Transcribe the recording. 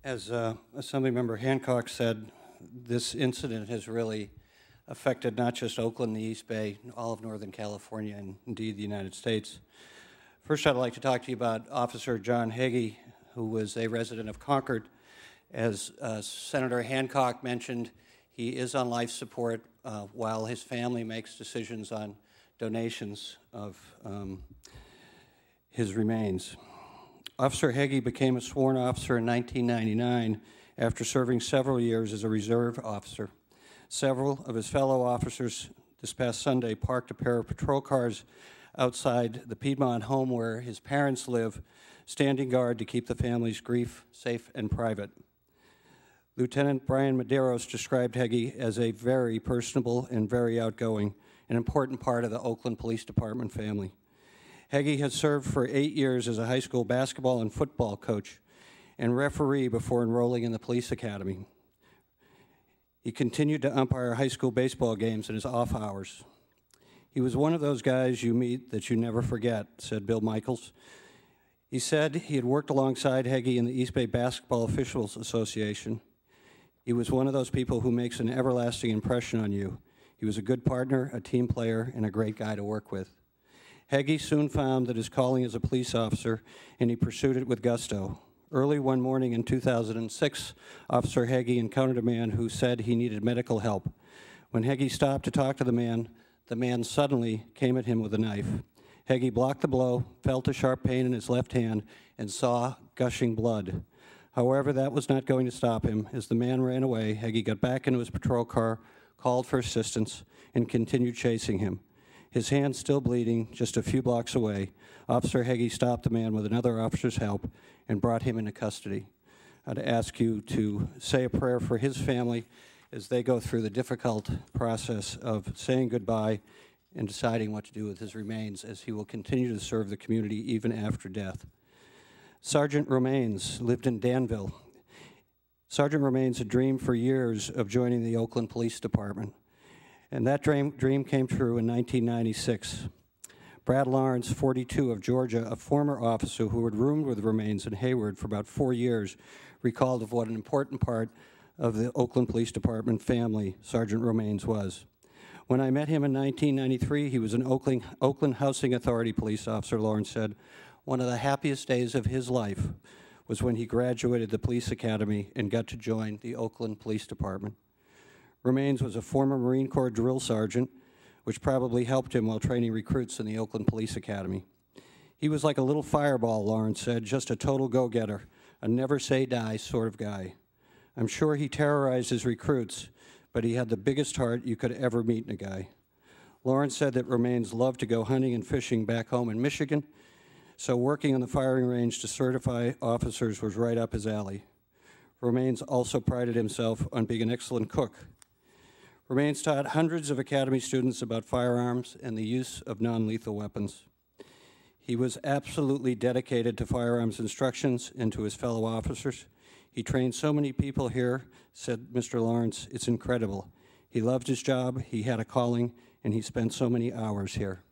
As Assemblymember Hancock said, this incident has really affected not just Oakland, the East Bay, all of Northern California, and indeed the United States. First, I'd like to talk to you about Officer John Hagee, who was a resident of Concord. As Senator Hancock mentioned, he is on life support while his family makes decisions on donations of his remains. Officer Hagee became a sworn officer in 1999 after serving several years as a reserve officer. Several of his fellow officers this past Sunday parked a pair of patrol cars outside the Piedmont home where his parents live, standing guard to keep the family's grief safe and private. Lieutenant Brian Medeiros described Hagee as a very personable and very outgoing, an important part of the Oakland Police Department family. Hagee has served for 8 years as a high school basketball and football coach and referee before enrolling in the police academy. He continued to umpire high school baseball games in his off hours. He was one of those guys you meet that you never forget, said Bill Michaels. He said he had worked alongside Hagee in the East Bay Basketball Officials Association. He was one of those people who makes an everlasting impression on you. He was a good partner, a team player, and a great guy to work with. Hagee soon found that his calling as a police officer, and he pursued it with gusto. Early one morning in 2006, Officer Hagee encountered a man who said he needed medical help. When Hagee stopped to talk to the man suddenly came at him with a knife. Hagee blocked the blow, felt a sharp pain in his left hand, and saw gushing blood. However, that was not going to stop him. As the man ran away, Hagee got back into his patrol car, called for assistance, and continued chasing him. His hand still bleeding, just a few blocks away, Officer Hagee stopped the man with another officer's help and brought him into custody. I'd ask you to say a prayer for his family as they go through the difficult process of saying goodbye and deciding what to do with his remains, as he will continue to serve the community even after death. Sergeant Romaines lived in Danville. Sergeant Romaines had dreamed for years of joining the Oakland Police Department. And that dream came true in 1996. Brad Lawrence, 42, of Georgia, a former officer who had roomed with Romaines in Hayward for about 4 years, recalled of what an important part of the Oakland Police Department family Sergeant Romaines was. When I met him in 1993, he was an Oakland Housing Authority police officer, Lawrence said. One of the happiest days of his life was when he graduated the police academy and got to join the Oakland Police Department. Romaines was a former Marine Corps drill sergeant, which probably helped him while training recruits in the Oakland Police Academy. He was like a little fireball, Lawrence said, just a total go-getter, a never-say-die sort of guy. I'm sure he terrorized his recruits, but he had the biggest heart you could ever meet in a guy. Lawrence said that Romaines loved to go hunting and fishing back home in Michigan, so working on the firing range to certify officers was right up his alley. Romaines also prided himself on being an excellent cook. Romaines taught hundreds of academy students about firearms and the use of non-lethal weapons. He was absolutely dedicated to firearms instructions and to his fellow officers. He trained so many people here, said Mr. Lawrence, it's incredible. He loved his job, he had a calling, and he spent so many hours here.